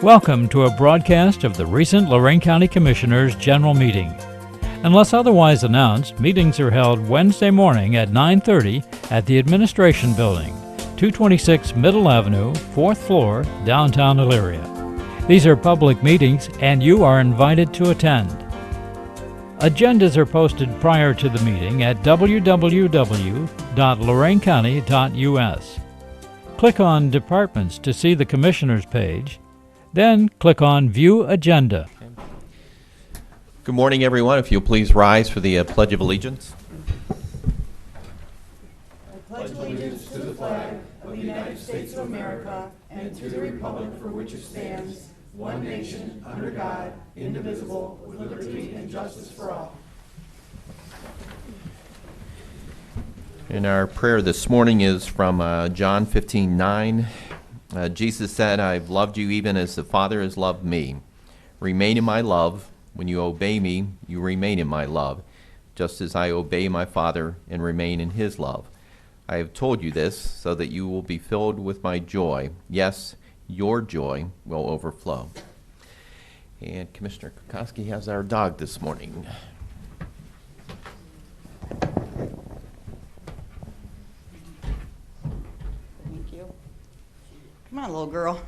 Welcome to a broadcast of the recent Lorain County Commissioners' General Meeting. Unless otherwise announced, meetings are held Wednesday morning at 9:30 at the Administration Building, 226 Middle Avenue, 4th floor, downtown Elyria. These are public meetings and you are invited to attend. Agendas are posted prior to the meeting at www.loraincounty.us. Click on Departments to see the Commissioners page, then click on View Agenda. Good morning, everyone. If you'll please rise for the Pledge of Allegiance. I pledge allegiance to the flag of the United States of America and to the republic for which it stands, one nation, under God, indivisible, with liberty and justice for all. And our prayer this morning is from John 15:9. Jesus said, I've loved you even as the Father has loved me. Remain in my love. When you obey me, you remain in my love, just as I obey my Father and remain in his love. I have told you this so that you will be filled with my joy. Yes, your joy will overflow. And Commissioner Kokoski has our dog this morning. Thank you. Come on, little girl.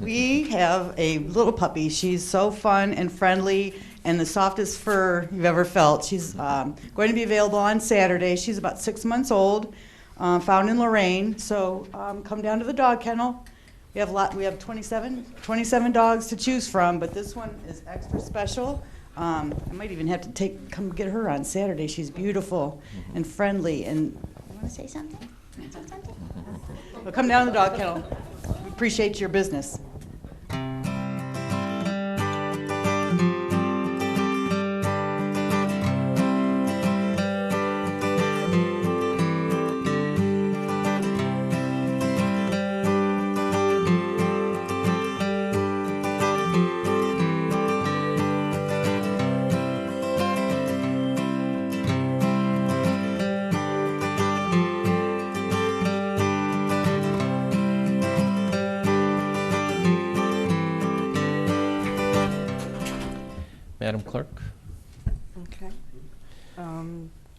We have a little puppy. She's so fun and friendly and the softest fur you've ever felt. She's going to be available on Saturday. She's about 6 months old, found in Lorain. So come down to the dog kennel. We have 27 dogs to choose from, but this one is extra special. I might even have to come get her on Saturday. She's beautiful and friendly. And you want to say something? Well, come down to the dog kennel. We appreciate your business. Madam Clerk. Okay.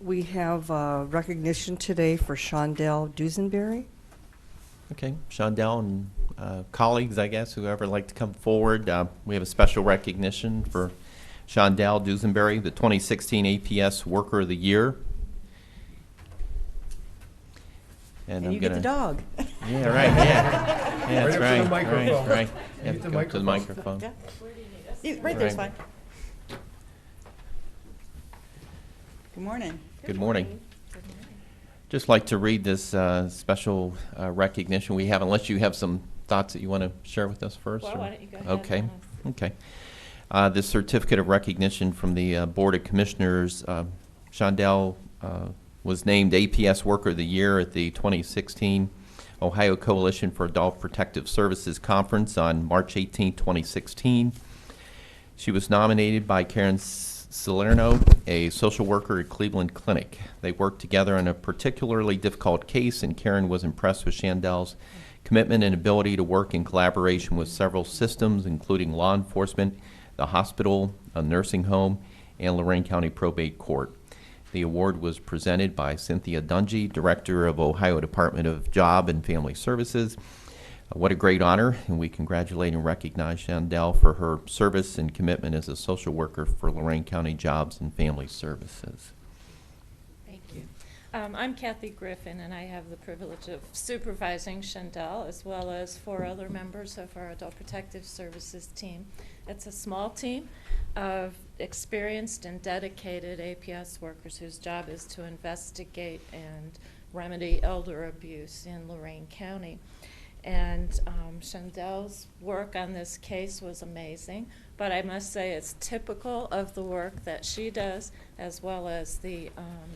We have recognition today for Chandel Dusenbury. Okay, Chandel and colleagues, I guess, whoever like to come forward. We have a special recognition for Chandel Dusenbury, the 2016 APS Worker of the Year. And you get the dog. Yeah, right, yeah. Yeah, that's Right right. up to the microphone. Right. You Get have to the go to the microphone. microphone. Right there's Right. fine. Good morning. Good morning. Just like to read this special recognition we have, unless you have some thoughts that you want to share with us first. Well, or- why don't you go ahead? Okay, okay. This certificate of recognition from the Board of Commissioners, Chandel was named APS Worker of the Year at the 2016 Ohio Coalition for Adult Protective Services Conference on March 18, 2016. She was nominated by Karen Salerno, a social worker at Cleveland Clinic. They worked together on a particularly difficult case, and Karen was impressed with Chandel's commitment and ability to work in collaboration with several systems, including law enforcement, the hospital, a nursing home, and Lorain County Probate Court. The award was presented by Cynthia Dungy, Director of Ohio Department of Job and Family Services. What a great honor, and we congratulate and recognize Chandel for her service and commitment as a social worker for Lorain County Jobs and Family Services. Thank you. I'm Kathy Griffin, and I have the privilege of supervising Chandel as well as 4 other members of our Adult Protective Services team. It's a small team of experienced and dedicated APS workers whose job is to investigate and remedy elder abuse in Lorain County. And Chandel's work on this case was amazing, but I must say it's typical of the work that she does as well as the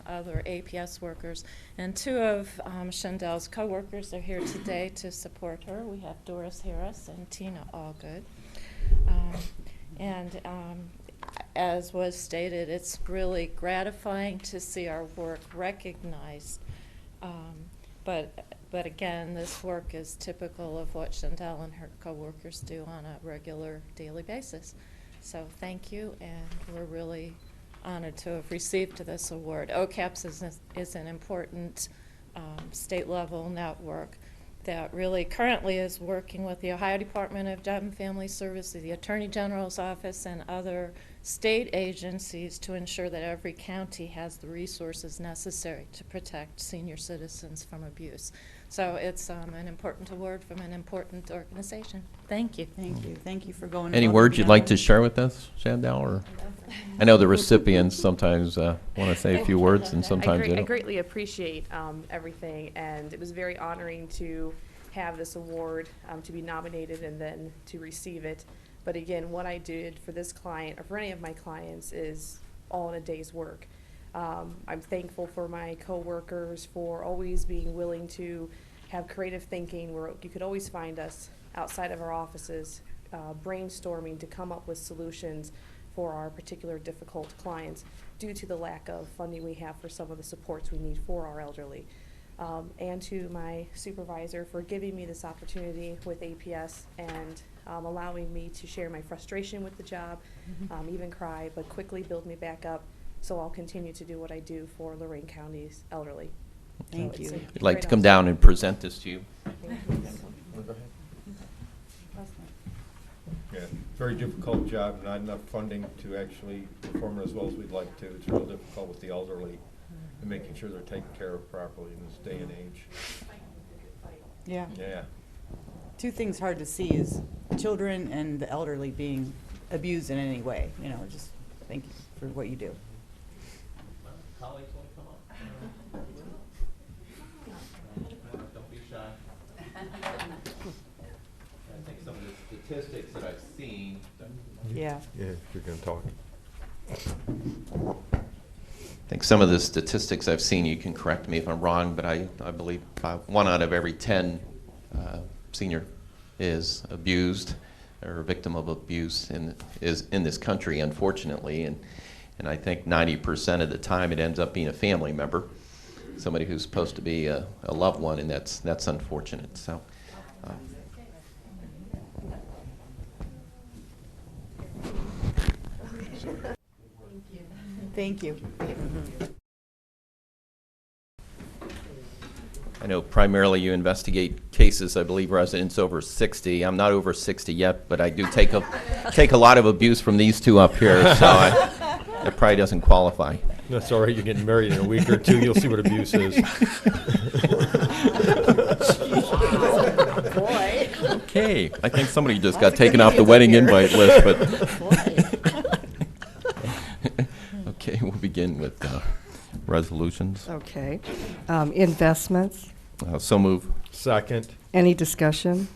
other APS workers. And 2 of Chandel's co-workers are here today to support her. We have Doris Harris and Tina Allgood. As was stated, it's really gratifying to see our work recognized. But But again, this work is typical of what Chandel and her coworkers do on a regular daily basis. So thank you, and we're really honored to have received this award. OCAPS is an important state-level network that really currently is working with the Ohio Department of Job and Family Services, the Attorney General's office, and other state agencies to ensure that every county has the resources necessary to protect senior citizens from abuse. So it's an important award from an important organization. Thank you. Thank you. Thank you for going. Any above words and you'd like to beyond. share with us, Chandel? Or I know the recipients sometimes want to say a few words, and sometimes they I don't. greatly appreciate everything, and it was very honoring to have this award, to be nominated and then to receive it. But again, what I did for this client, or for any of my clients, is all in a day's work. I'm thankful for my coworkers for always being willing to have creative thinking, where you could always find us outside of our offices brainstorming to come up with solutions for our particular difficult clients due to the lack of funding we have for some of the supports we need for our elderly. And to my supervisor for giving me this opportunity with APS and allowing me to share my frustration with the job, even cry, but quickly build me back up, so I'll continue to do what I do for Lorain County's elderly. Thank So it's you. a I'd like great to come honor. down and present this to you. Yeah, very difficult job, not enough funding to actually perform it as well as we'd like to. It's real difficult with the elderly and making sure they're taken care of properly in this day and age. Yeah. Yeah. Two things hard to see is children and the elderly being abused in any way. You know, just thank you for what you do. Colleagues want to come up? Don't be shy. I think some of the statistics that I've seen. Yeah. Yeah, you're going to talk. I think some of the statistics I've seen, you can correct me if I'm wrong, but I believe 1 out of every 10 senior is abused or a victim of abuse is in this country, unfortunately, and I think 90% of the time it ends up being a family member, somebody who's supposed to be a loved one, and that's unfortunate. So. Thank you. I know primarily you investigate cases, I believe, residents over 60. I'm not over 60 yet, but I do take a lot of abuse from these two up here, so that probably doesn't qualify. That's all right. You're getting married in a week or two. You'll see what abuse is. Boy. Okay, I think somebody just got taken off the wedding invite list, but. Okay, we'll begin with resolutions. Okay. Investments. So move. Second. Any discussion?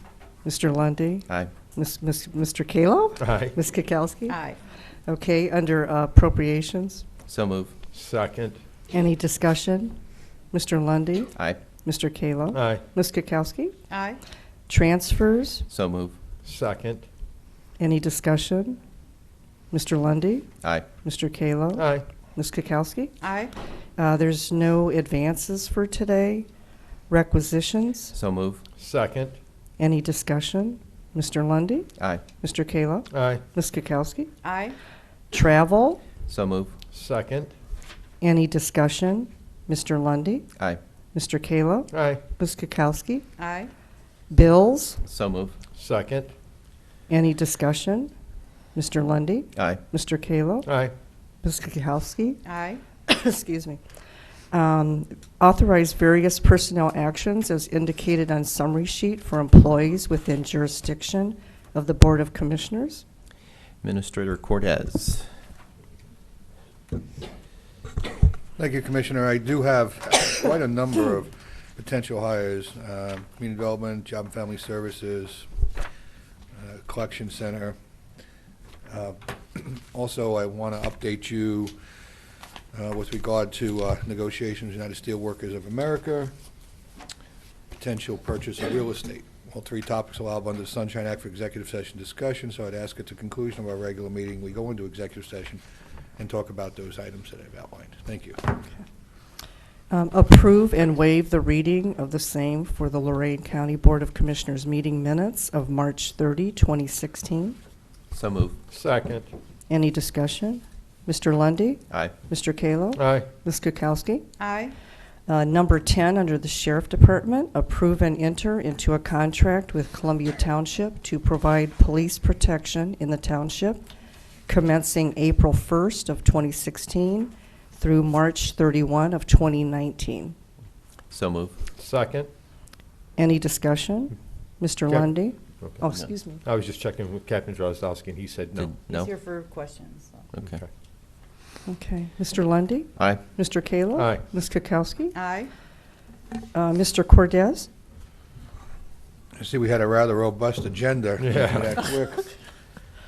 Mr. Lundy? Aye. Mr. Kalo? Aye. Ms. Kukowski? Aye. Okay, under appropriations. So move. Second. Any discussion? Mr. Lundy, Aye. Mr. Kalo? Aye. Ms. Kukowski? Aye. Transfers. So move. Second. Any discussion? Mr. Lundy, Aye. Mr. Kalo? Aye. Ms. Kukowski? Aye. There's no advances for today. Requisitions. So move. Second. Any discussion? Mr. Lundy, Aye. Mr. Kalo? Aye. Ms. Kukowski? Aye. Travel. So move. Second. Any discussion? Mr. Lundy, Aye. Mr. Kalo? Aye. Ms. Kukowski? Aye. Bills. So move. Second. Any discussion? Mr. Lundy, Aye. Mr. Kalo? Aye. Ms. Kukowski? Aye. Excuse me. Authorize various personnel actions as indicated on summary sheet for employees within jurisdiction of the Board of Commissioners. Administrator Cortez. Thank you, Commissioner. I do have quite a number of potential hires, community development, job and family services, collection center. Also, I want to update you with regard to negotiations with United Steelworkers of America, potential purchase of real estate. All three topics allowable under the Sunshine Act for executive session discussion, so I'd ask at the conclusion of our regular meeting, we go into executive session and talk about those items that I've outlined. Thank you. Approve and waive the reading of the same for the Lorain County Board of Commissioners meeting minutes of March 30, 2016. So move. Second. Any discussion? Mr. Lundy, Aye. Mr. Kalo, Aye. Ms. Kokoski. Aye. Number 10, under the Sheriff Department, approve and enter into a contract with Columbia Township to provide police protection in the township commencing April 1st of 2016 through March 31 of 2019. So move. Second. Any discussion? Mr. Cap- Lundy? Okay. Oh, excuse me. I was just checking with Captain Drozdowski, and he said no. No? He's here for questions. So. Okay. Okay. Mr. Lundy, Aye. Mr. Kalo? Aye. Ms. Kokoski? Aye. Mr. Cordez? I see we had a rather robust agenda. Yeah. That quick.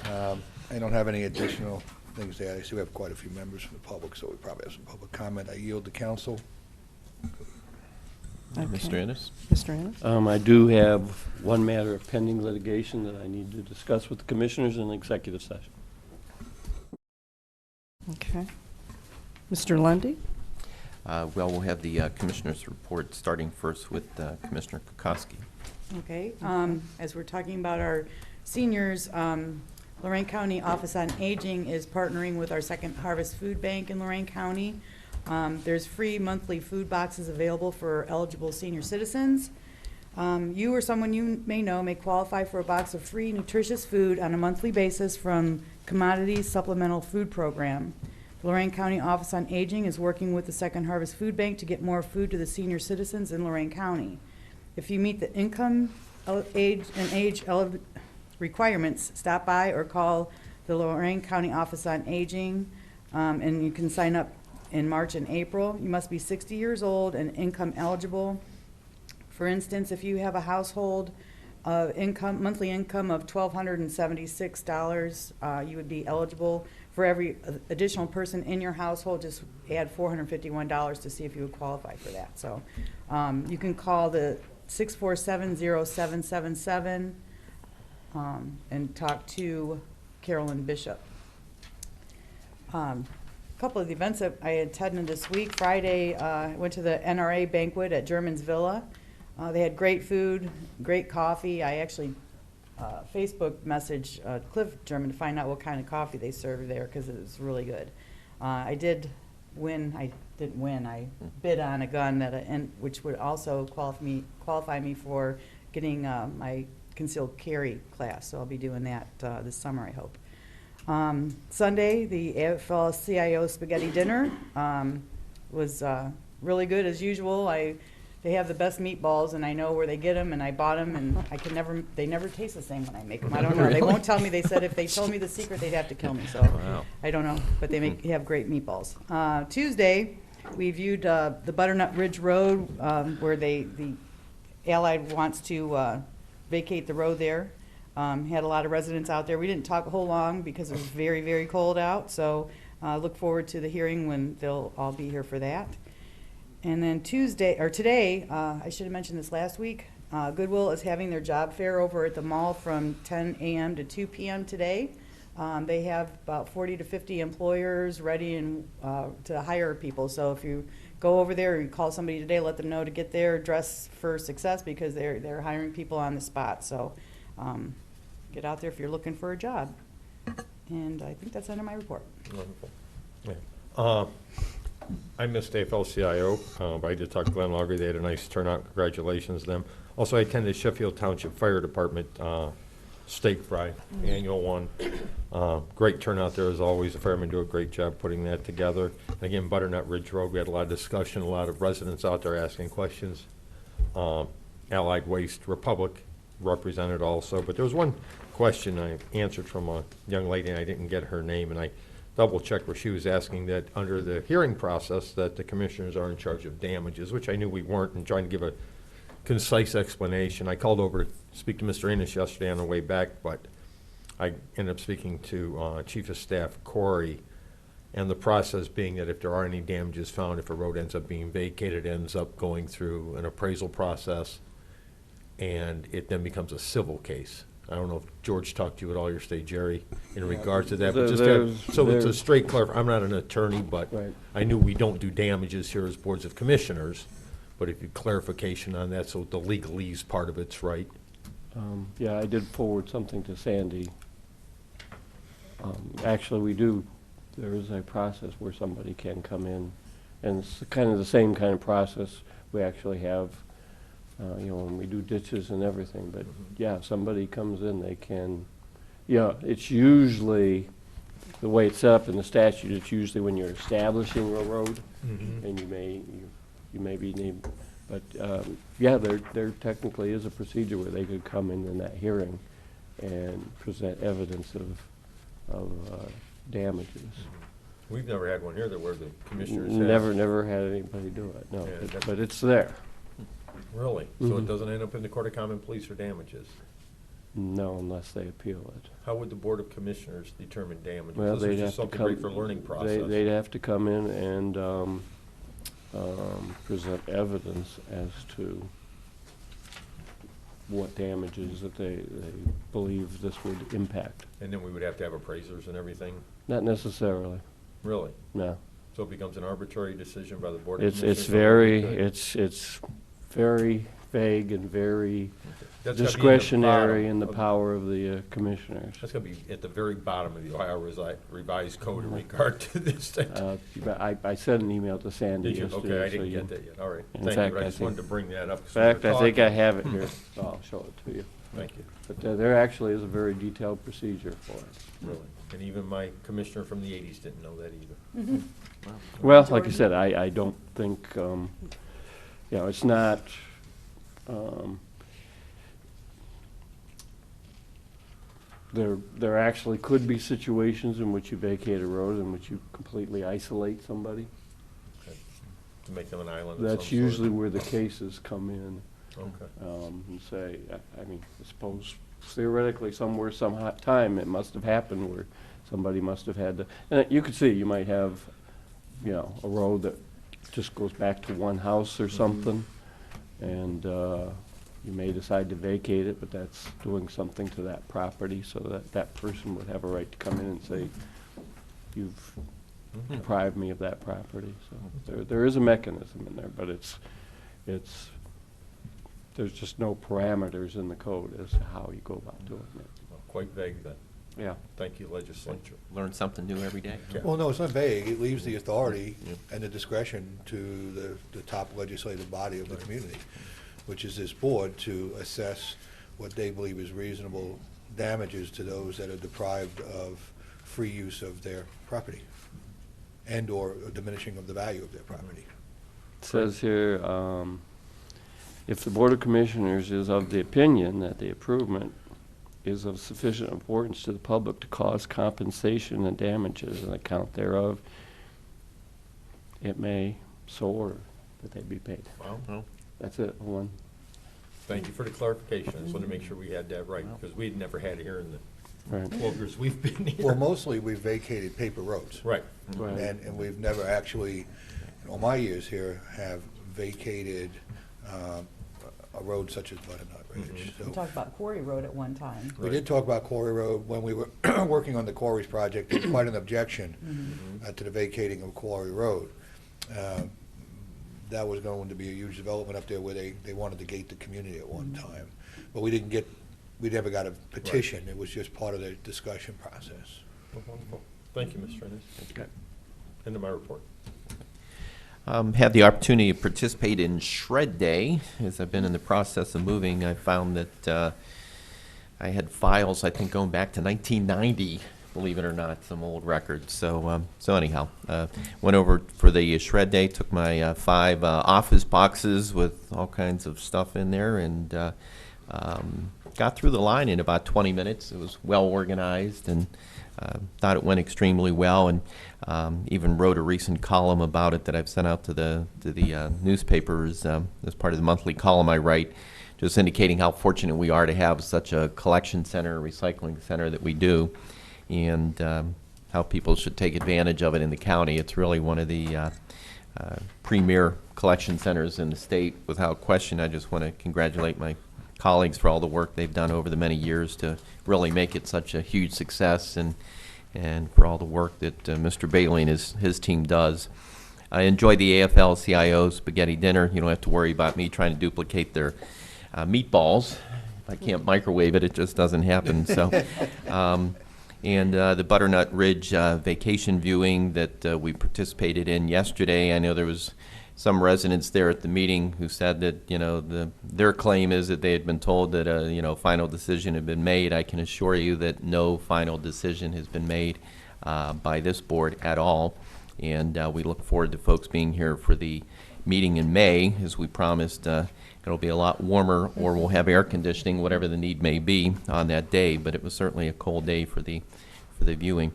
I don't have any additional things to add. I see we have quite a few members from the public, so we probably have some public comment. I yield to council. Okay. Mr. Innes? Mr. Innes? I do have one matter of pending litigation that I need to discuss with the commissioners in executive session. Okay. Mr. Lundy? Well, we'll have the commissioners' report, starting first with Commissioner Kokoski. Okay, as we're talking about our seniors, Lorain County Office on Aging is partnering with our Second Harvest Food Bank in Lorain County. There's free monthly food boxes available for eligible senior citizens. You or someone you may know may qualify for a box of free nutritious food on a monthly basis from Commodities Supplemental Food Program. The Lorain County Office on Aging is working with the Second Harvest Food Bank to get more food to the senior citizens in Lorain County. If you meet the income, age requirements, stop by or call the Lorain County Office on Aging, and you can sign up in March and April. You must be 60 years old and income eligible. For instance, if you have a household monthly income of $1,276, you would be eligible. For every additional person in your household, just add $451 to see if you would qualify for that. So you can call the 647-0777 and talk to Carolyn Bishop. A couple of the events that I attended this week. Friday, I went to the NRA banquet at German's Villa. They had great food, great coffee. I actually Facebook messaged Cliff German to find out what kind of coffee they served there because it was really good. I did win. I didn't win. I bid on a gun which would also qualify me for getting my concealed carry class. So I'll be doing that this summer, I hope. Sunday, the AFL-CIO spaghetti dinner was really good as usual. They have the best meatballs, and I know where they get them, and I bought them, and they never taste the same when I make them. I don't know. They won't tell me. They said if they told me the secret, they'd have to kill me. So Wow. I don't know, but they have great meatballs. Tuesday, we viewed the Butternut Ridge Road, where the Allied wants to vacate the road there. Had a lot of residents out there. We didn't talk a whole long because it was very, very cold out. So look forward to the hearing when they'll all be here for that. And then today, I should have mentioned this last week, Goodwill is having their job fair over at the mall from 10 a.m. to 2 p.m. today. They have about 40 to 50 employers ready and to hire people. So if you go over there or you call somebody today, let them know to get there, dress for success because they're hiring people on the spot. So get out there if you're looking for a job. And I think that's the end of my report. Wonderful. Yeah. I missed AFL-CIO, but I did talk to Glenn Laugry. They had a nice turnout. Congratulations to them. Also, I attended Sheffield Township Fire Department steak fry, annual one. Great turnout there as always. The firemen do a great job putting that together. And again, Butternut Ridge Road, we had a lot of discussion, a lot of residents out there asking questions. Allied Waste Republic represented also. But there was one question I answered from a young lady, and I didn't get her name, and I double-checked where she was asking that under the hearing process that the commissioners are in charge of damages, which I knew we weren't, and trying to give a concise explanation. I called over to speak to Mr. Innes yesterday on the way back, but I ended up speaking to Chief of Staff Corey, and the process being that if there are any damages found, if a road ends up being vacated, it ends up going through an appraisal process, and it then becomes a civil case. I don't know if George talked to you at all, your state, Jerry, in regards to that. There- But just there's- so it's a there's- straight I'm not an attorney, but Right. I knew we don't do damages here as boards of commissioners. But if you clarification on that, so the legalese part of it's right. Yeah, I did forward something to Sandy. Actually, there is a process where somebody can come in, and it's kind of the same kind of process we actually have, when we do ditches and everything. But yeah, if somebody comes in, they can, it's usually, the way it's set up in the statute, it's usually when you're establishing a road, and you may be named, but, there technically is a procedure where they could come in that hearing and present evidence of damages. We've never had one here that where the commissioners have. Never had anybody do it, no, Yeah, but it's there. Really? So it Mhm. doesn't end up in the Court of Common Pleas for damages? No, unless they appeal it. How would the Board of Commissioners determine damages? Well, This is they'd just have to something come. great for learning process. They'd have to come in and present evidence as to what damages that they believe this would impact. And then we would have to have appraisers and everything? Not necessarily, Really? no. So it becomes an arbitrary decision by the Board of It's Commissioners? it's very vague and very That's gotta be in the discretionary in the bottom of- power of the commissioners. That's going to be at the very bottom of the Ohio Revised Code in regard to this. I sent an email to Sandy Did you? yesterday. Okay, I so didn't you- get that yet. All right. In Thank fact, you. I I just think- wanted to bring that up. In 'cause we were fact, I think I talking. have it here, so I'll show it to you. Thank you. But there actually is a very detailed procedure for it. Really. And even my commissioner from the 80s didn't know that either. Well, like I said, I don't think, it's not, there actually could be situations in which you vacate a road in which you completely isolate somebody. Okay. To make them an island of some That's sort. usually where the cases come in, Okay. and say, I suppose theoretically somewhere, some hot time, it must have happened where somebody must have had to, and you could see, you might have, a road that just goes back to one house or something, and you may decide to vacate it, but that's doing something to that property, so that person would have a right to come in and say, you've deprived me of that property. So there is a mechanism in there, but there's just no parameters in the code as to how you go about doing it. Well, quite vague then. Yeah. Thank you, legislature. Learn something new every day. Yeah. Well, no, it's not vague. It leaves the authority and the discretion to the top legislative body of the community, which is this board, to assess what they believe is reasonable damages to those that are deprived of free use of their property and/or a diminishing of the value of their property. It says here, if the Board of Commissioners is of the opinion that the improvement is of sufficient importance to the public to cause compensation and damages on account thereof, it may so order that they be paid. Wow. That's it, one. Thank you for the clarification. I just wanted to make sure we had that right, because we'd never had it here in the Right. 12 years we've been here. Well, mostly we've vacated paper roads. Right. Right. And we've never actually, in all my years here, have vacated a road such as Butternut Ridge. We So talked about Quarry Road at one time. we did talk about Quarry Road when we were working on the Quarries project. There was quite an objection to the vacating of Quarry Road. That was going to be a huge development up there where they wanted to gate the community at one time. But we never got a petition. It was just part of the discussion process. Wonderful. Thank you, Mr. Innes. Okay. End of my report. Had the opportunity to participate in Shred Day. As I've been in the process of moving, I found that I had files, I think, going back to 1990, believe it or not, some old records. So anyhow, went over for the Shred Day, took my 5 office boxes with all kinds of stuff in there, and got through the line in about 20 minutes. It was well organized, and thought it went extremely well, and even wrote a recent column about it that I've sent out to the newspapers as part of the monthly column I write, just indicating how fortunate we are to have such a collection center, recycling center that we do, and how people should take advantage of it in the county. It's really one of the premier collection centers in the state, without question. I just want to congratulate my colleagues for all the work they've done over the many years to really make it such a huge success, and for all the work that Mr. Bailey and his team does. I enjoyed the AFL-CIO spaghetti dinner. You don't have to worry about me trying to duplicate their meatballs. If I can't microwave it, it just doesn't happen. So, and the Butternut Ridge vacation viewing that we participated in yesterday. I know there was some residents there at the meeting who said that, you know, their claim is that they had been told that a, you know, final decision had been made. I can assure you that no final decision has been made by this board at all. And we look forward to folks being here for the meeting in May. As we promised, it'll be a lot warmer, or we'll have air conditioning, whatever the need may be on that day. But it was certainly a cold day for the viewing.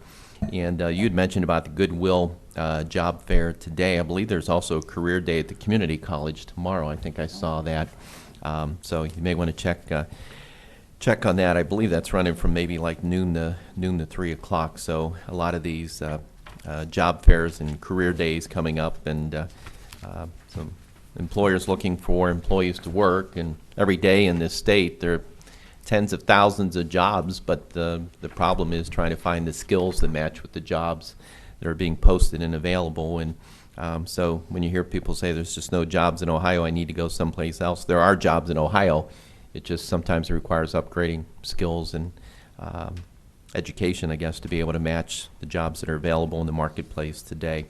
And you had mentioned about the Goodwill job fair today. I believe there's also a career day at the community college tomorrow. I think I saw that. So you may want to check on that. I believe that's running from maybe like noon to 3 o'clock. So a lot of these job fairs and career days coming up, and some employers looking for employees to work. And every day in this state there are tens of thousands of jobs, but the problem is trying to find the skills that match with the jobs that are being posted and available. And so when you hear people say there's just no jobs in Ohio, I need to go someplace else, there are jobs in Ohio. It just sometimes requires upgrading skills and education, I guess, to be able to match the jobs that are available in the marketplace today.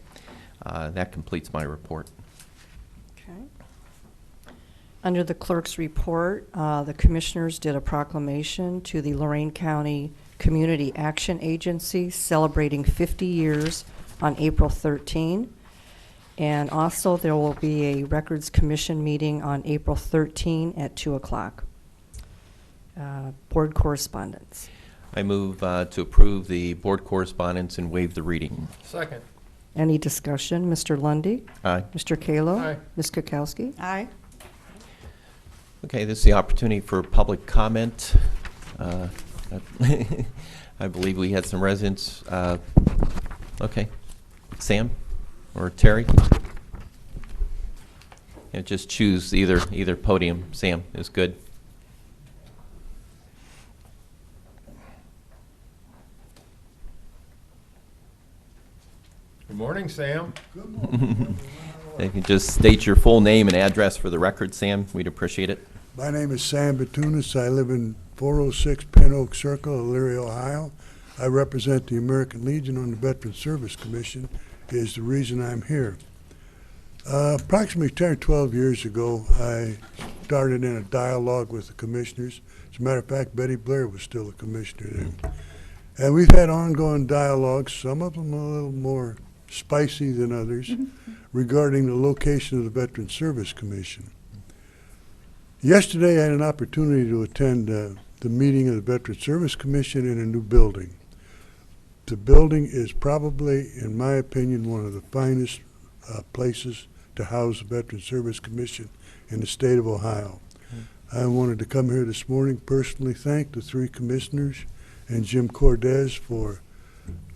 That completes my report. Okay. Under the clerk's report, the commissioners did a proclamation to the Lorain County Community Action Agency celebrating 50 years on April 13. And also there will be a Records Commission meeting on April 13 at 2 o'clock. Board correspondence. I move to approve the board correspondence and waive the reading. Second. Any discussion? Mr. Lundy, Aye. Mr. Kalo? Aye. Ms. Kokoski? Aye. Okay, this is the opportunity for public comment. I believe we had some residents. Okay, Sam or Terry? Yeah, just choose either podium. Sam is good. Good morning, Sam. You can just state your full name and address for the record, Sam. We'd appreciate it. My name is Sam Betounes. I live in 406 Pin Oak Circle, Elyria, Ohio. I represent the American Legion on the Veterans Service Commission, is the reason I'm here. Approximately 10 or 12 years ago, I started in a dialogue with the commissioners. As a matter of fact, Betty Blair was still a commissioner then. And we've had ongoing dialogues, some of them a little more spicy than others, regarding the location of the Veterans Service Commission. Yesterday, I had an opportunity to attend the meeting of the Veterans Service Commission in a new building. The building is probably, in my opinion, one of the finest places to house the Veterans Service Commission in the state of Ohio. I wanted to come here this morning, personally thank the three commissioners and Jim Cordes for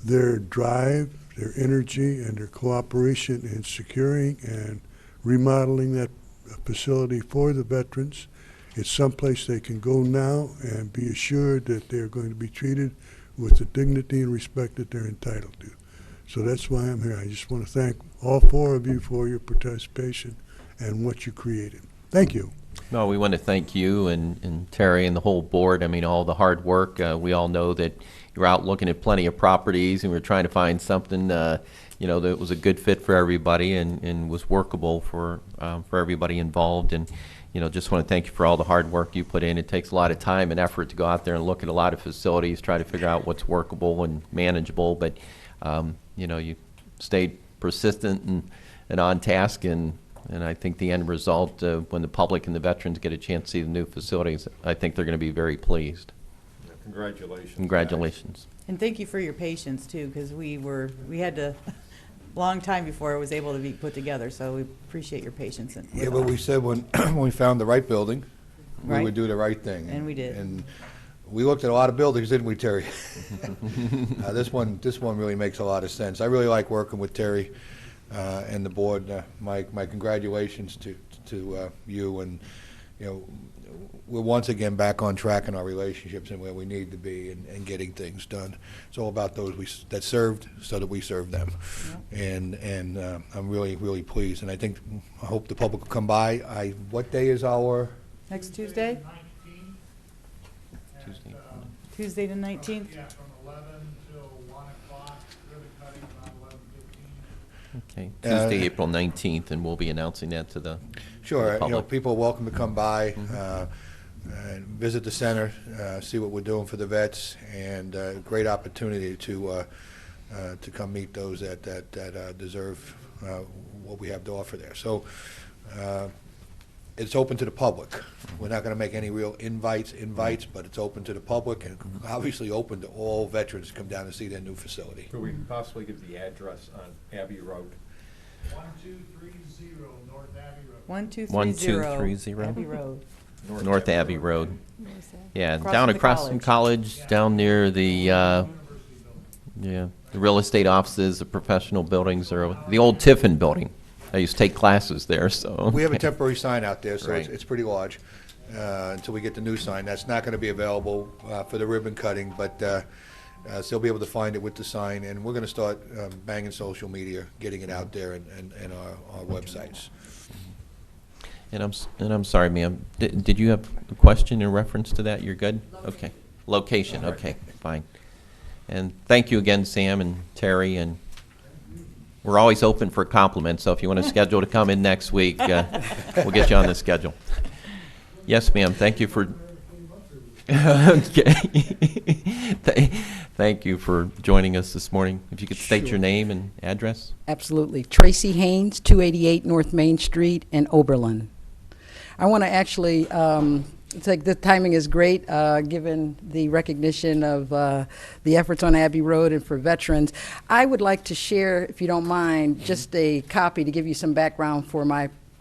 their drive, their energy, and their cooperation in securing and remodeling that facility for the veterans. It's someplace they can go now and be assured that they're going to be treated with the dignity and respect that they're entitled to. So that's why I'm here. I just want to thank all four of you for your participation and what you created. Thank you. No, we want to thank you and Terry and the whole board. I mean, all the hard work. We all know that you're out looking at plenty of properties, and we're trying to find something, you know, that was a good fit for everybody and was workable for everybody involved. And, you know, just want to thank you for all the hard work you put in. It takes a lot of time and effort to go out there and look at a lot of facilities, try to figure out what's workable and manageable. But, you know, you stayed persistent and on task, and I think the end result, when the public and the veterans get a chance to see the new facilities, I think they're going to be very pleased. Yeah, congratulations. Congratulations. And thank you for your patience too, because we had to long time before it was able to be put together. So we appreciate your patience. Yeah, but we said when we found the right building, we Right. would do the right thing. And we did. And we looked at a lot of buildings, didn't we, Terry? This one really makes a lot of sense. I really like working with Terry and the board. My congratulations to you, and you know, we're once again back on track in our relationships and where we need to be and getting things done. It's all about those that served so that we serve them. And I'm really, really pleased. And I hope the public will come by. What day is our? Next Tuesday? Tuesday. Tuesday the 19th? Yeah, from 11 till 1 o'clock, ribbon cutting around 11:15. Okay, Tuesday, April 19th, and we'll be announcing that to the Sure, public. people are welcome to come by, and visit the center, see what we're doing for the vets, and great opportunity to come meet those that deserve what we have to offer there. So it's open to the public. We're not going to make any real invites, but it's open to the public, and obviously open to all veterans to come down and see their new facility. Could we possibly give the address on Abbey Road? 1230 North Abbey Road. 1230 1230 Abbey Road. North Abbey Road. Yeah, Across down from the across from college, down near the real estate offices, the professional buildings, or the old Tiffin building. I used to take classes there, so. We have a temporary sign out there, so Right. it's pretty large, until we get the new sign. That's not going to be available for the ribbon cutting, but so they'll be able to find it with the sign, and we're going to start banging social media, getting it out there and our websites. And I'm sorry, ma'am. Did you have a question in reference to that? You're good? Okay. Location, okay, fine. And thank you again, Sam and Terry, and we're always open for compliments, so if you want to schedule to come in next week, we'll get you on the schedule. Yes, ma'am, thank you for... Okay. Thank you for joining us this morning. If you could state your name and address. Absolutely. Tracie Haynes, 288 North Main Street in Oberlin. I want to actually, it's like the timing is great, given the recognition of the efforts on Abbey Road and for veterans. I would like to share, if you don't mind, just a copy to give you some background for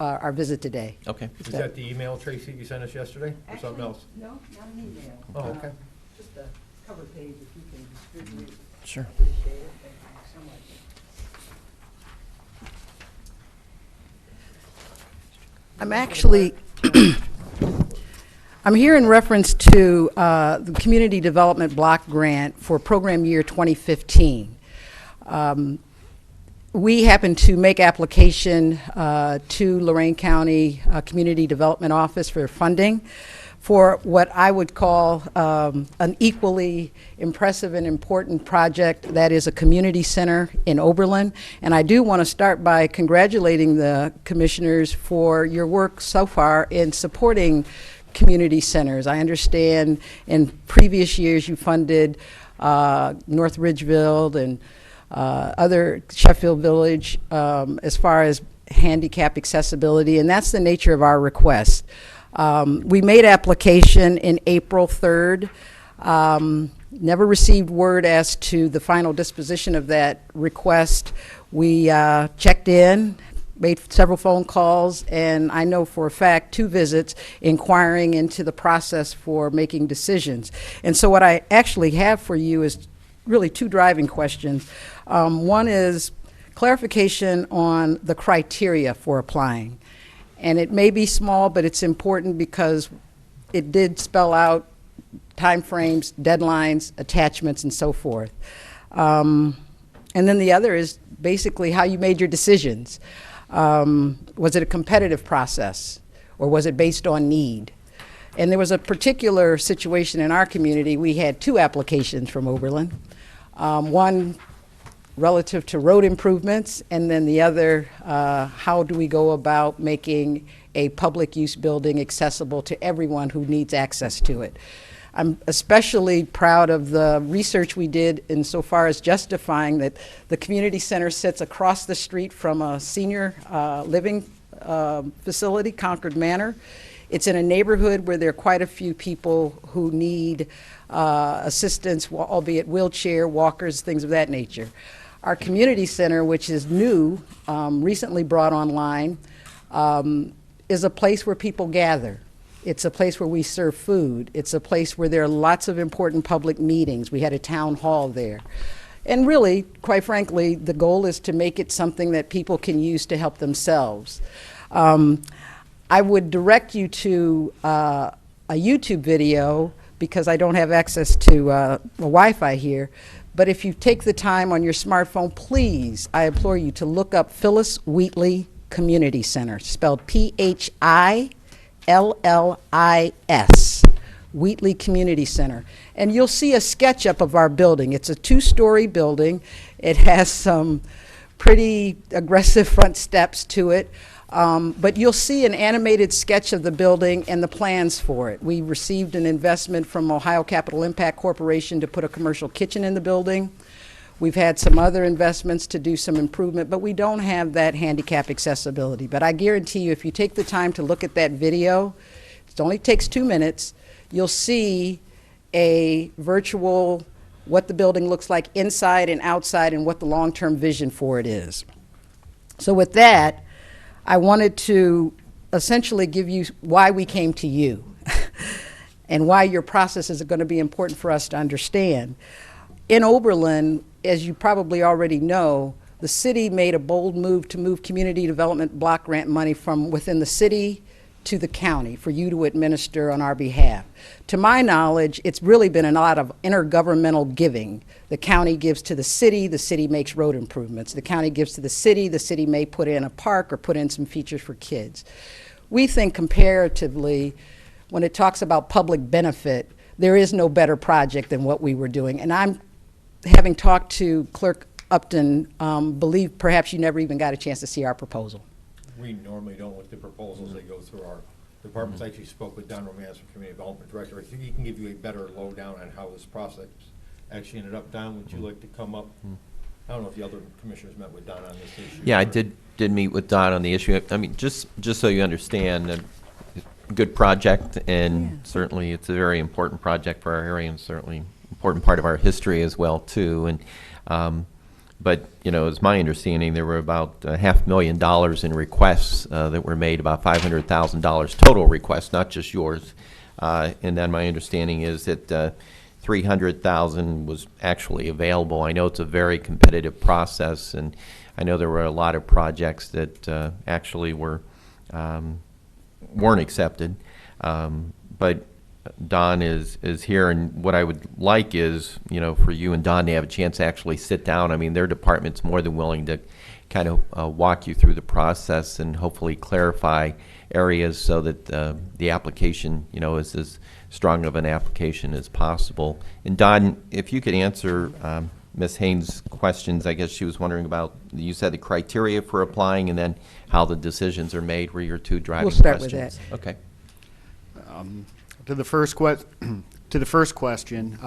our visit today. Okay. Is that the email, Tracy, you sent us yesterday, or something else? No, not an email. Oh, okay. Just a cover page if you can distribute. Sure. Appreciate it. Thank you so much. I'm actually, I'm here in reference to the Community Development Block Grant for program year 2015. We happen to make application to Lorain County Community Development Office for funding for what I would call an equally impressive and important project that is a community center in Oberlin. And I do want to start by congratulating the commissioners for your work so far in supporting community centers. I understand in previous years you funded North Ridgeville and other Sheffield Village as far as handicap accessibility, and that's the nature of our request. We made application in April 3rd. Never received word as to the final disposition of that request. We checked in, made several phone calls, and I know for a fact 2 visits inquiring into the process for making decisions. And so what I actually have for you is really 2 driving questions. One is clarification on the criteria for applying. And it may be small, but it's important because it did spell out timeframes, deadlines, attachments, and so forth. And then the other is basically how you made your decisions. Was it a competitive process, or was it based on need? And there was a particular situation in our community. We had 2 applications from Oberlin. One relative to road improvements, and then the other, how do we go about making a public use building accessible to everyone who needs access to it. I'm especially proud of the research we did insofar as justifying that the community center sits across the street from a senior living facility, Concord Manor. It's in a neighborhood where there are quite a few people who need assistance, albeit wheelchair, walkers, things of that nature. Our community center, which is new, recently brought online, is a place where people gather. It's a place where we serve food. It's a place where there are lots of important public meetings. We had a town hall there. And really, quite frankly, the goal is to make it something that people can use to help themselves. I would direct you to a YouTube video because I don't have access to Wi-Fi here. But if you take the time on your smartphone, please, I implore you to look up Phyllis Wheatley Community Center, spelled Phillis, Wheatley Community Center. And you'll see a SketchUp of our building. It's a 2-story building. It has some pretty aggressive front steps to it. But you'll see an animated sketch of the building and the plans for it. We received an investment from Ohio Capital Impact Corporation to put a commercial kitchen in the building. We've had some other investments to do some improvement, but we don't have that handicap accessibility. But I guarantee you, if you take the time to look at that video, it only takes 2 minutes, you'll see a virtual, what the building looks like inside and outside and what the long-term vision for it is. So with that, I wanted to essentially give you why we came to you and why your processes are going to be important for us to understand. In Oberlin, as you probably already know, the city made a bold move to move community development block grant money from within the city to the county for you to administer on our behalf. To my knowledge, it's really been a lot of intergovernmental giving. The county gives to the city makes road improvements. The county gives to the city may put in a park or put in some features for kids. We think comparatively, when it talks about public benefit, there is no better project than what we were doing. And I'm, having talked to Clerk Upton, believe perhaps you never even got a chance to see our proposal. We normally don't with the proposals that go through our departments. I actually spoke with Don Romancak, Community Development Director. I think he can give you a better lowdown on how this process actually ended up. Don, would you like to come up? I don't know if the other commissioners met with Don on this issue. Yeah, I did meet with Don on the issue. I mean, just so you understand, a good project, and certainly it's a very important project for our area, and certainly an important part of our history as well too. And but you know, it's my understanding there were about $500,000 in requests that were made, about $500,000 total requests, not just yours. And then my understanding is that $300,000 was actually available. I know it's a very competitive process, and I know there were a lot of projects that actually weren't accepted. But Don is here, and what I would like is, you know, for you and Don to have a chance to actually sit down. I mean, their department's more than willing to kind of walk you through the process and hopefully clarify areas so that the application, you know, is as strong of an application as possible. And Don, if you could answer Ms. Haynes' questions. I guess she was wondering about, you said the criteria for applying and then how the decisions are made were your two driving questions. We'll start with that. Okay. To the first question,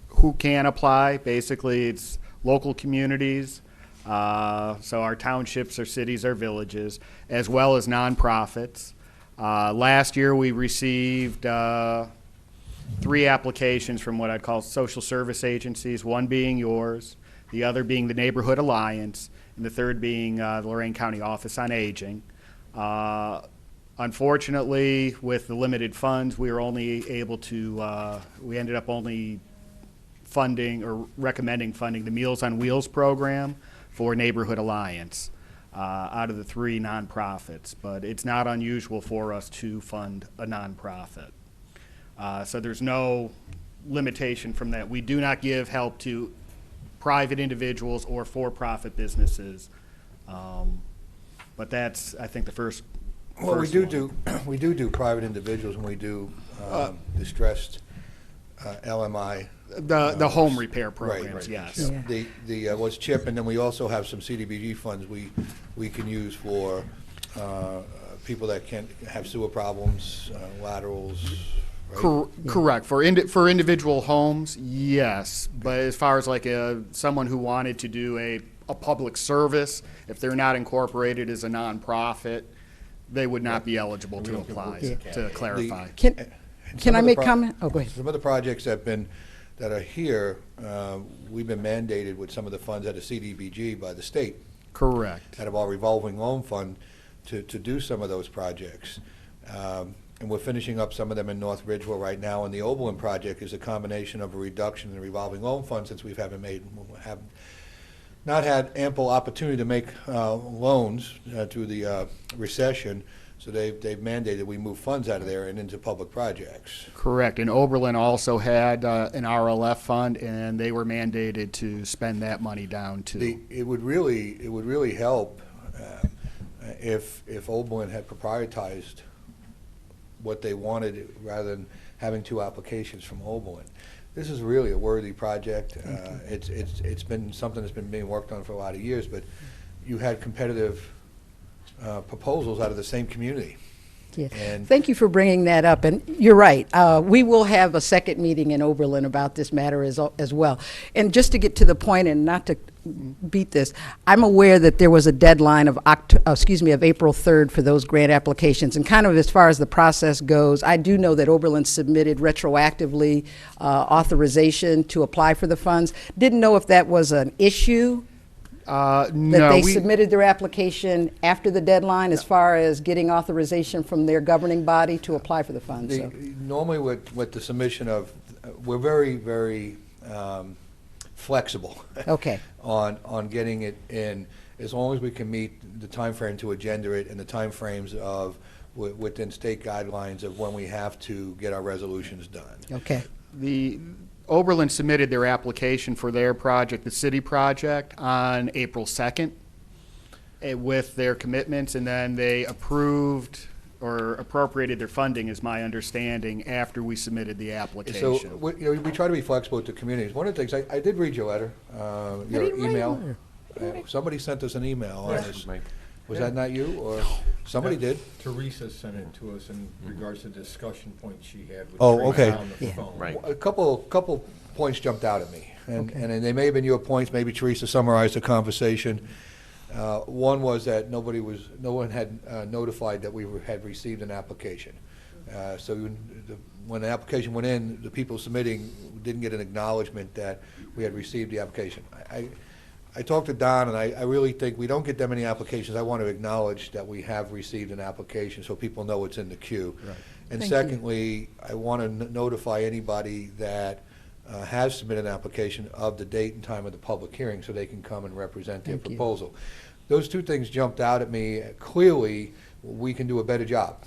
who can apply? Basically, it's local communities, so our townships, our cities, our villages, as well as nonprofits. Last year, we received 3 applications from what I'd call social service agencies, one being yours, the other being the Neighborhood Alliance, and the third being the Lorain County Office on Aging. Unfortunately, with the limited funds, we were only able to, we ended up only funding or recommending funding the Meals on Wheels program for Neighborhood Alliance out of the 3 nonprofits. But it's not unusual for us to fund a nonprofit. So there's no limitation from that. We do not give help to private individuals or for-profit businesses. But that's, I think, the first. Well, we do private individuals, and we do distressed LMI. The home repair programs, right. yes. Yeah. The was CHIP, and then we also have some CDBG funds we can use for people that can't have sewer problems, laterals. Right? Correct. For individual homes, yes. But as far as like someone who wanted to do a public service, if they're not incorporated as a nonprofit, they would not be eligible to apply, to clarify. Can I make comment? Oh, go ahead. Some of the projects that are here, we've been mandated with some of the funds at a CDBG by the state. Correct. Out of our revolving loan fund to do some of those projects. And we're finishing up some of them in North Ridgeville right now, and the Oberlin project is a combination of a reduction in the revolving loan fund since we haven't not had ample opportunity to make loans through the recession, so they've mandated we move funds out of there and into public projects. Correct. And Oberlin also had an RLF fund, and they were mandated to spend that money down too. It would really help if Oberlin had proprietized what they wanted rather than having two applications from Oberlin. This is really a worthy project. It's been something that's been being worked on for a lot of years, but you had competitive proposals out of the same community. Yeah. And Thank you for bringing that up, and you're right. We will have a second meeting in Oberlin about this matter as well. And just to get to the point, and not to beat this, I'm aware that there was a deadline of April 3rd for those grant applications. And kind of as far as the process goes, I do know that Oberlin submitted retroactively authorization to apply for the funds. Didn't know if that was an issue. That they submitted their application after the deadline as far as getting authorization from their governing body to apply for the funds. Normally with the submission of, we're very, very flexible Okay. on getting it in, as long as we can meet the time frame to agenda it and the time frames of within state guidelines of when we have to get our resolutions done. Okay. The Oberlin submitted their application for their project, the city project, on April 2nd with their commitments, and then they approved or appropriated their funding, is my understanding, after we submitted the application. So we try to be flexible with the communities. One of the things, I did read your letter, your email. Somebody sent us an email on this. Was that not you, or somebody did? Teresa sent it to us in regards to discussion points she had with Oh, Tracie okay. on the phone. Right. A couple points jumped out at me, and they may have been your points. Maybe Teresa summarized the conversation. One was that no one had notified that we had received an application. So when the application went in, the people submitting didn't get an acknowledgement that we had received the application. I talked to Don, and I really think we don't get that many applications. I want to acknowledge that we have received an application so people know it's in the queue. Right. And secondly, I want to notify anybody that has submitted an application of the date and time of the public hearing so they can come and represent their proposal. Those two things jumped out at me. Clearly, we can do a better job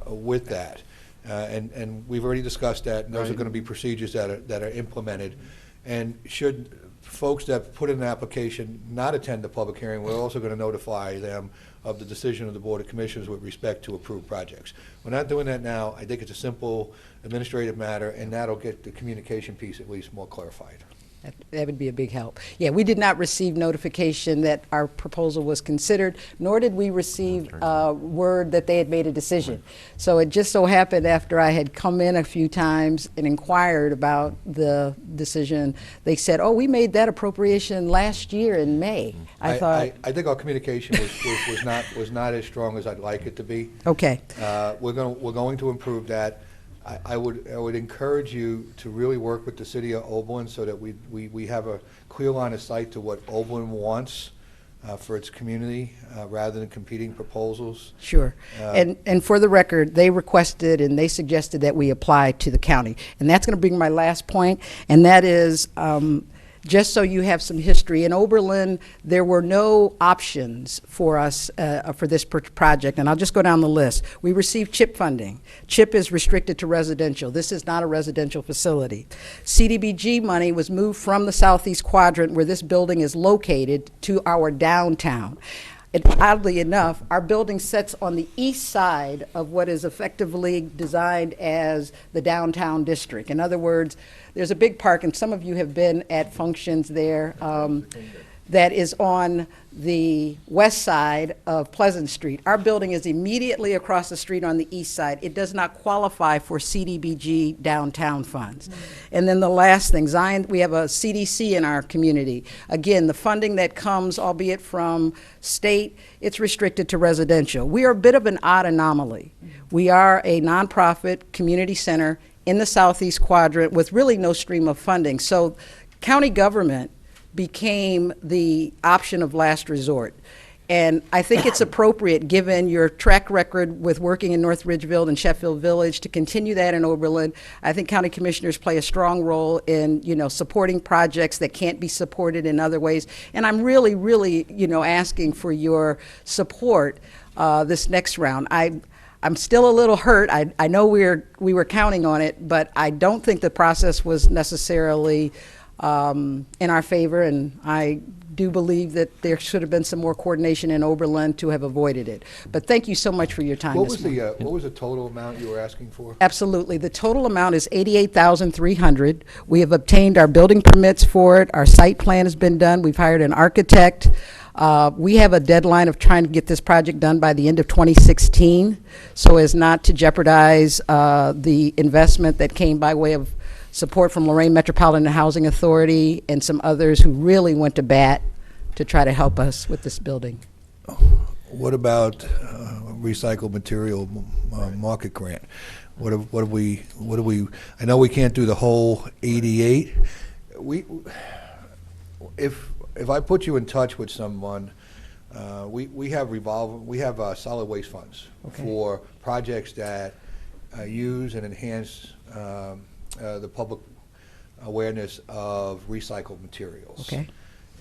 with that. And we've already discussed that, and those are going to be procedures that are implemented. And should folks that put in an application not attend the public hearing, we're also going to notify them of the decision of the Board of Commissioners with respect to approved projects. We're not doing that now. I think it's a simple administrative matter, and that'll get the communication piece at least more clarified. That would be a big help. Yeah, we did not receive notification that our proposal was considered, nor did we receive word that they had made a decision. So it just so happened after I had come in a few times and inquired about the decision, they said, "Oh, we made that appropriation last year in May." I think our communication was not as strong as I'd like it to be. Okay. We're going to improve that. I would encourage you to really work with the city of Oberlin so that we have a clear line of sight to what Oberlin wants for its community rather than competing proposals. Sure. And for the record, they requested and they suggested that we apply to the county. And that's going to bring my last point, and that is just so you have some history. In Oberlin, there were no options for us for this project, and I'll just go down the list. We received CHIP funding. CHIP is restricted to residential. This is not a residential facility. CDBG money was moved from the southeast quadrant where this building is located to our downtown. Oddly enough, our building sits on the east side of what is effectively designed as the downtown district. In other words, there's a big park, and some of you have been at functions there, that is on the west side of Pleasant Street. Our building is immediately across the street on the east side. It does not qualify for CDBG downtown funds. And then the last thing, Zion, we have a CDC in our community. Again, the funding that comes, albeit from state, it's restricted to residential. We are a bit of an odd anomaly. We are a nonprofit community center in the southeast quadrant with really no stream of funding. So county government became the option of last resort. And I think it's appropriate, given your track record with working in North Ridgeville and Sheffield Village, to continue that in Oberlin. I think county commissioners play a strong role in, supporting projects that can't be supported in other ways. And I'm really, really, asking for your support this next round. I'm still a little hurt. I know we were counting on it, but I don't think the process was necessarily in our favor, and I do believe that there should have been some more coordination in Oberlin to have avoided it. But thank you so much for your time What this was morning. what was the total amount you were asking for? Absolutely. The total amount is $88,300. We have obtained our building permits for it. Our site plan has been done. We've hired an architect. We have a deadline of trying to get this project done by the end of 2016, so as not to jeopardize the investment that came by way of support from Lorain Metropolitan Housing Authority and some others who really went to bat to try to help us with this building. What about recycled material market grant? What have we? I know we can't do the whole 88. If I put you in touch with someone, we have solid waste funds for projects that use and enhance the public awareness of recycled materials. Okay.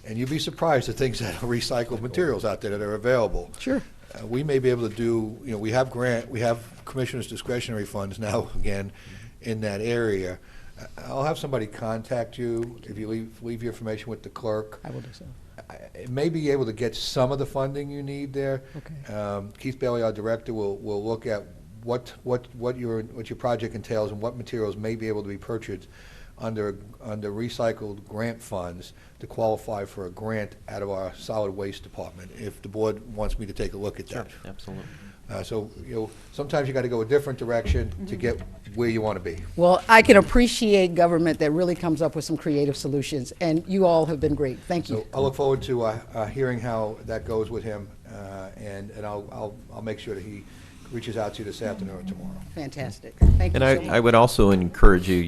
And you'd be surprised at things that are recycled materials out there that are available. Sure. We may be able to do, we have commissioners' discretionary funds now again in that area. I'll have somebody contact you if you leave your information with the clerk. I will do so. It may be able to get some of the funding you need there. Okay. Keith Bailey, our director, will look at what your project entails and what materials may be able to be purchased under recycled grant funds to qualify for a grant out of our solid waste department, if the board wants me to take a look at that. Sure, absolutely. So, sometimes you got to go a different direction to get where you want to be. Well, I can appreciate government that really comes up with some creative solutions, and you all have been great. Thank you. So I look forward to hearing how that goes with him, and I'll make sure that he reaches out to you this afternoon or tomorrow. Fantastic. Thank And you so much. I would also encourage you,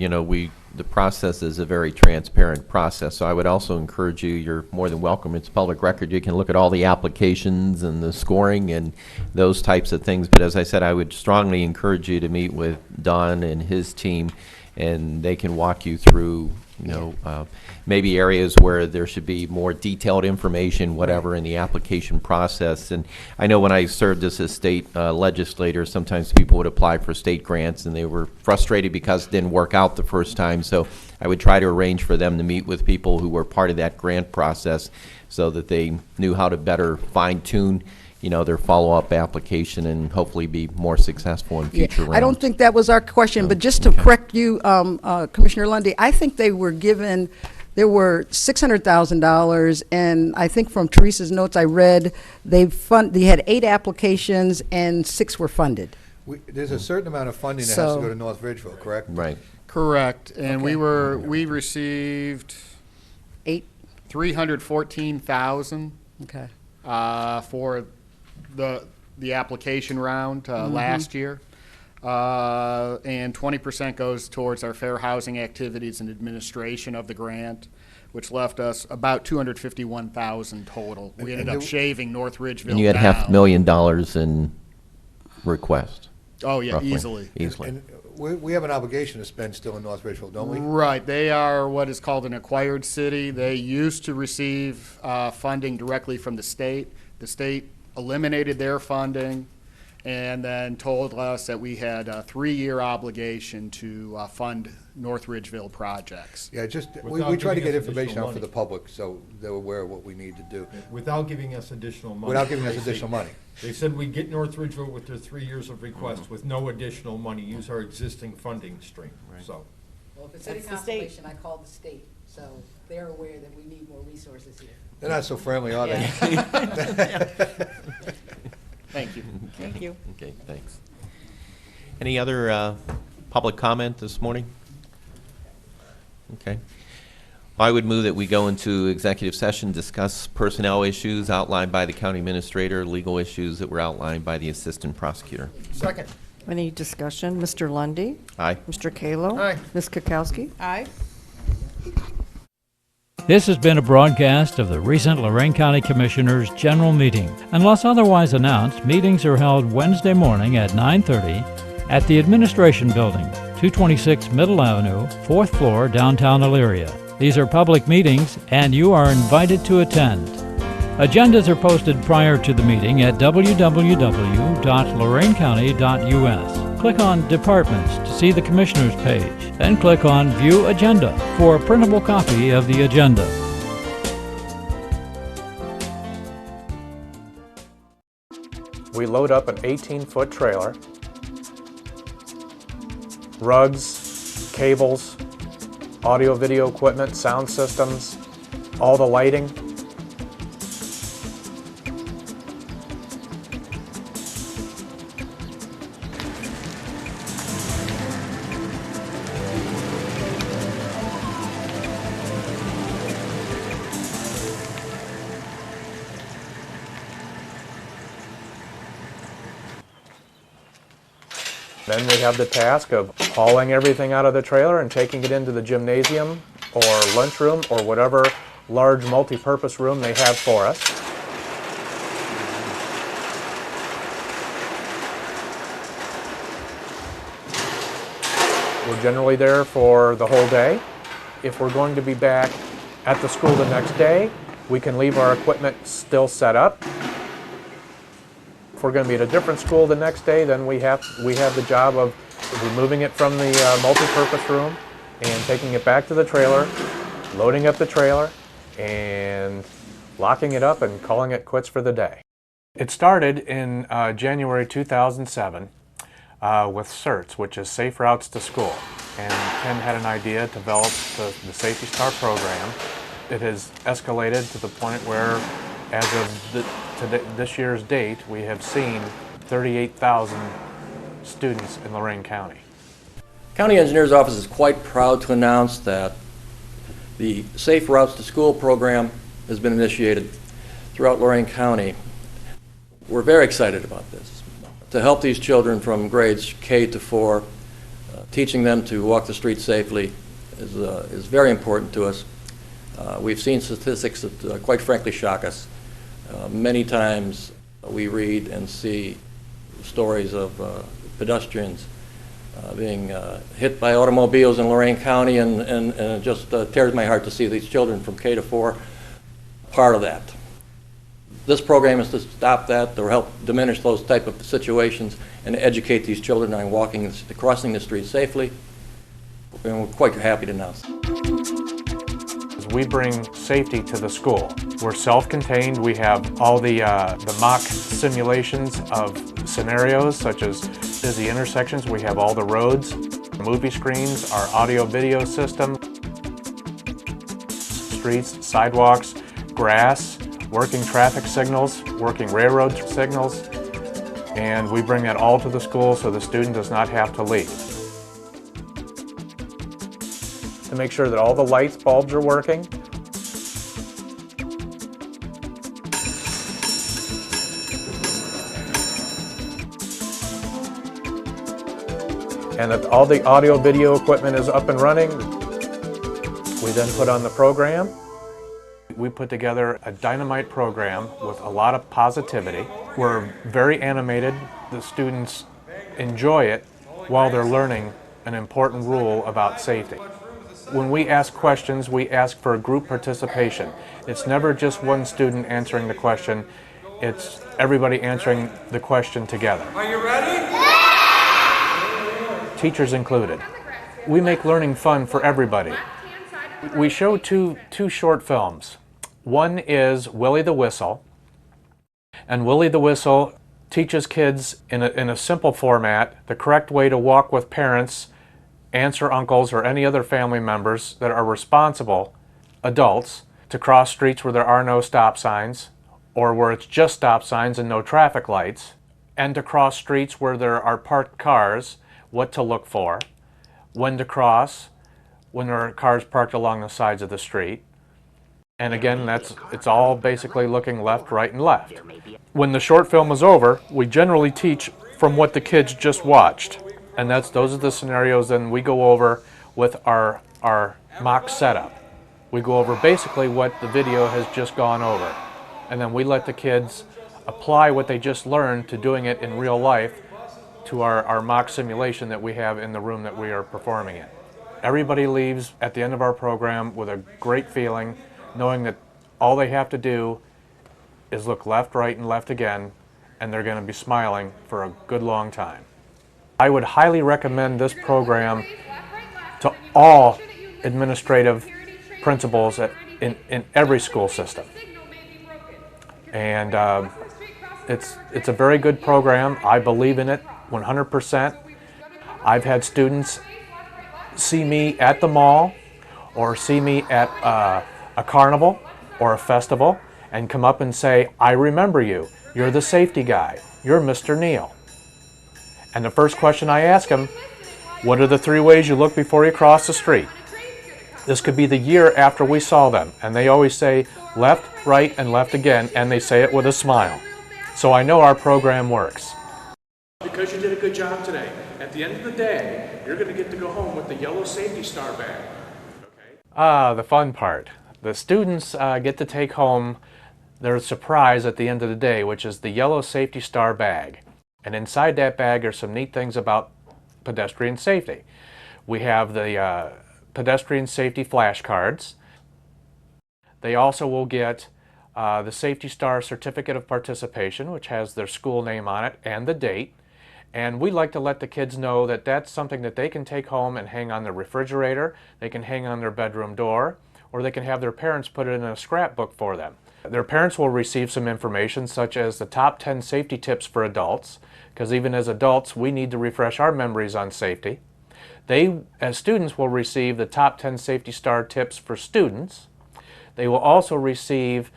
the process is a very transparent process, so I would also encourage you, you're more than welcome, it's public record, you can look at all the applications and the scoring and those types of things, but as I said, I would strongly encourage you to meet with Don and his team, and they can walk you through, maybe areas where there should be more detailed information, whatever, in the application process. And I know when I served as a state legislator, sometimes people would apply for state grants and they were frustrated because it didn't work out the first time. So I would try to arrange for them to meet with people who were part of that grant process so that they knew how to better fine-tune their follow-up application and hopefully be more successful in future rounds. I don't think that was our question, but just to correct you, Commissioner Lundy, I think there were $600,000, and I think from Teresa's notes I read, they had 8 applications and 6 were funded. There's a certain amount of funding that has to go to North Ridgeville, correct? Right. Correct, and Okay. we received 8? $314,000 Okay. for the application round last year. And 20% goes towards our fair housing activities and administration of the grant, which left us about $251,000 total. We ended up shaving North Ridgeville And you had down. $500,000 in request. Oh, yeah, roughly. easily. Easily. And we have an obligation to spend still in North Ridgeville, don't we? Right. They are what is called an acquired city. They used to receive funding directly from the state. The state eliminated their funding and then told us that we had a 3-year obligation to fund North Ridgeville projects. Yeah, we Without try to giving get us information additional out for the money. public so they're aware of what we need to do. Without giving us additional money. Without giving us They say- additional money. They said we'd get North Ridgeville with their 3 years of request with no additional money, use our existing funding stream, so. Well, if it's any consolation, I called the state, so they're aware that we need more resources here. They're not so friendly, are they? Thank you. Thank you. Okay, thanks. Any other public comment this morning? Okay. I would move that we go into executive session, discuss personnel issues outlined by the county administrator, legal issues that were outlined by the assistant prosecutor. Second. Any discussion? Mr. Lundy, Aye. Mr. Kalo? Aye. Ms. Kokoski? Aye. This has been a broadcast of the recent Lorain County Commissioners' General Meeting. Unless otherwise announced, meetings are held Wednesday morning at 9:30 at the Administration Building, 226 Middle Avenue, 4th floor, downtown Elyria. These are public meetings, and you are invited to attend. Agendas are posted prior to the meeting at www.loraincounty.us. Click on Departments to see the Commissioners page, then click on View Agenda for a printable copy of the agenda. We load up an 18-foot trailer, rugs, cables, audio-video equipment, sound systems, all the lighting. Then we have the task of hauling everything out of the trailer and taking it into the gymnasium or lunchroom or whatever large multi-purpose room they have for us. We're generally there for the whole day. If we're going to be back at the school the next day, we can leave our equipment still set up. If we're going to be at a different school the next day, then we have the job of removing it from the multi-purpose room and taking it back to the trailer, loading up the trailer, and locking it up and calling it quits for the day. It started in January 2007 with CERTS, which is Safe Routes to School. And Ken had an idea to develop the Safety Star program. It has escalated to the point where, as of this year's date, we have seen 38,000 students in Lorain County. County Engineer's Office is quite proud to announce that the Safe Routes to School program has been initiated throughout Lorain County. We're very excited about this. To help these children from grades K to 4, teaching them to walk the streets safely is very important to us. We've seen statistics that quite frankly shock us. Many times we read and see stories of pedestrians being hit by automobiles in Lorain County, and it just tears my heart to see these children from K to 4 part of that. This program is to stop that, to help diminish those type of situations, and educate these children on crossing the street safely. And we're quite happy to announce. We bring safety to the school. We're self-contained. We have all the mock simulations of scenarios such as busy intersections. We have all the roads, movie screens, our audio-video system, streets, sidewalks, grass, working traffic signals, working railroad signals, and we bring that all to the school so the student does not have to leave. To make sure that all the lights, bulbs are working. And that all the audio video equipment is up and running. We then put on the program. We put together a dynamite program with a lot of positivity. We're very animated. The students enjoy it while they're learning an important rule about safety. When we ask questions, we ask for group participation. It's never just one student answering the question, it's everybody answering the question together. Are you ready? Teachers included. We make learning fun for everybody. We show two short films. One is Willie the Whistle, and Willie the Whistle teaches kids in a simple format the correct way to walk with parents, aunts or uncles, or any other family members that are responsible adults to cross streets where there are no stop signs or where it's just stop signs and no traffic lights, and to cross streets where there are parked cars, what to look for, when to cross, when there are cars parked along the sides of the street. And again, it's all basically looking left, right, and left. When the short film is over, we generally teach from what the kids just watched. And those are the scenarios then we go over with our mock setup, We go over basically what the video has just gone over, and then we let the kids apply what they just learned to doing it in real life to our mock simulation that we have in the room that we are performing in. Everybody leaves at the end of our program with a great feeling, knowing that all they have to do is look left, right, and left again, and they're going to be smiling for a good long time. I would highly recommend this program to all administrative principals in every school system. And it's a very good program. I believe in it 100%. I've had students see me at the mall or see me at a carnival or a festival and come up and say, "I remember you. You're the safety guy. You're Mr. Neal." And the first question I ask them, "What are the 3 ways you look before you cross the street?" This could be the year after we saw them, and they always say left, right, and left again, and they say it with a smile. So I know our program works. Because you did a good job today, at the end of the day, you're going to get to go home with the yellow safety star bag. The fun part. The students get to take home their surprise at the end of the day, which is the yellow safety star bag. And inside that bag are some neat things about pedestrian safety. We have the pedestrian safety flashcards. They also will get the Safety Star Certificate of Participation, which has their school name on it and the date. And we like to let the kids know that that's something that they can take home and hang on their refrigerator, they can hang on their bedroom door, or they can have their parents put it in a scrapbook for them. Their parents will receive some information such as the top 10 safety tips for adults, because even as adults we need to refresh our memories on safety. They, as students, will receive the top 10 Safety Star tips for students. They will also receive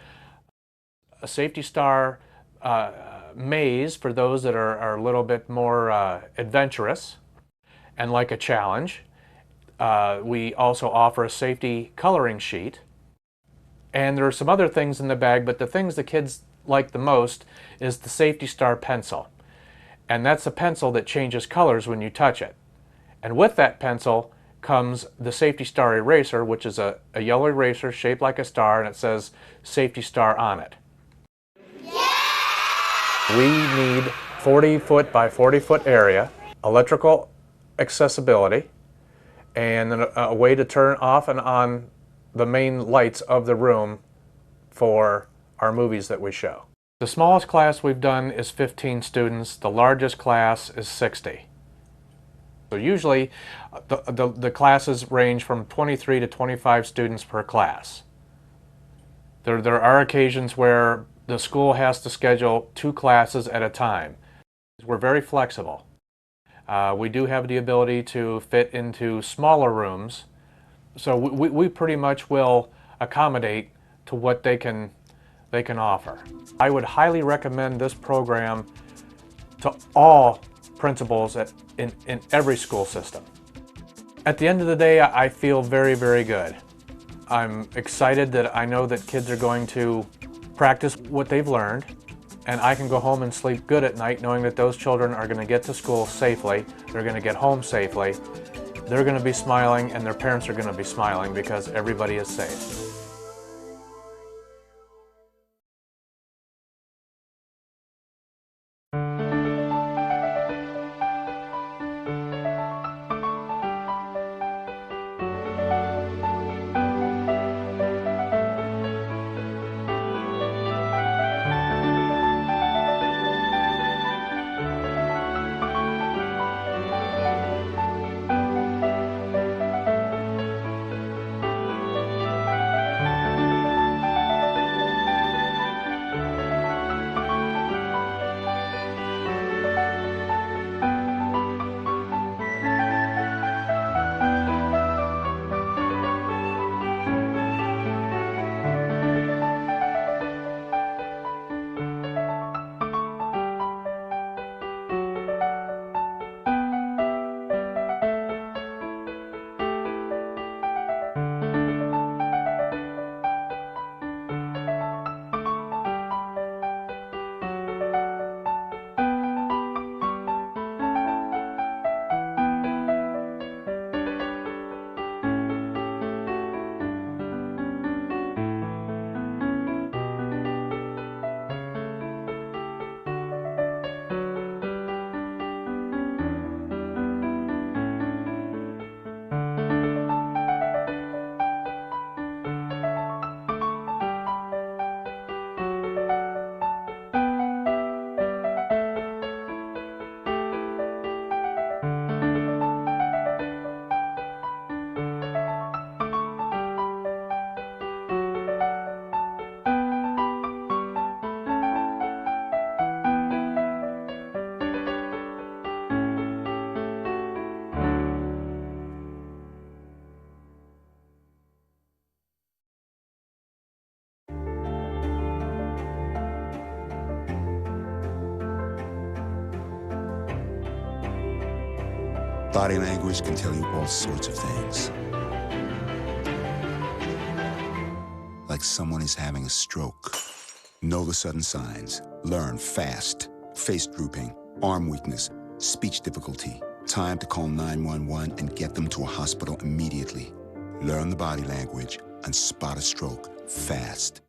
a Safety Star maze for those that are a little bit more adventurous and like a challenge. We also offer a safety coloring sheet. And there are some other things in the bag, but the things the kids like the most is the Safety Star pencil. And that's a pencil that changes colors when you touch it. And with that pencil comes the Safety Star eraser, which is a yellow eraser shaped like a star, and it says Safety Star on it. We need 40-foot by 40-foot area, electrical accessibility, and a way to turn off and on the main lights of the room for our movies that we show. The smallest class we've done is 15 students. The largest class is 60. So usually the classes range from 23 to 25 students per class. There are occasions where the school has to schedule 2 classes at a time. We're very flexible. We do have the ability to fit into smaller rooms, so we pretty much will accommodate to what they can offer. I would highly recommend this program to all principals in every school system. At the end of the day, I feel very, very good. I'm excited that I know that kids are going to practice what they've learned, and I can go home and sleep good at night knowing that those children are going to get to school safely, they're going to get home safely, they're going to be smiling, and their parents are going to be smiling because everybody is safe. Body language can tell you all sorts of things. Like someone is having a stroke. Know the sudden signs. Learn fast. Face drooping, arm weakness, speech difficulty. Time to call 911 and get them to a hospital immediately. Learn the body language and spot a stroke fast.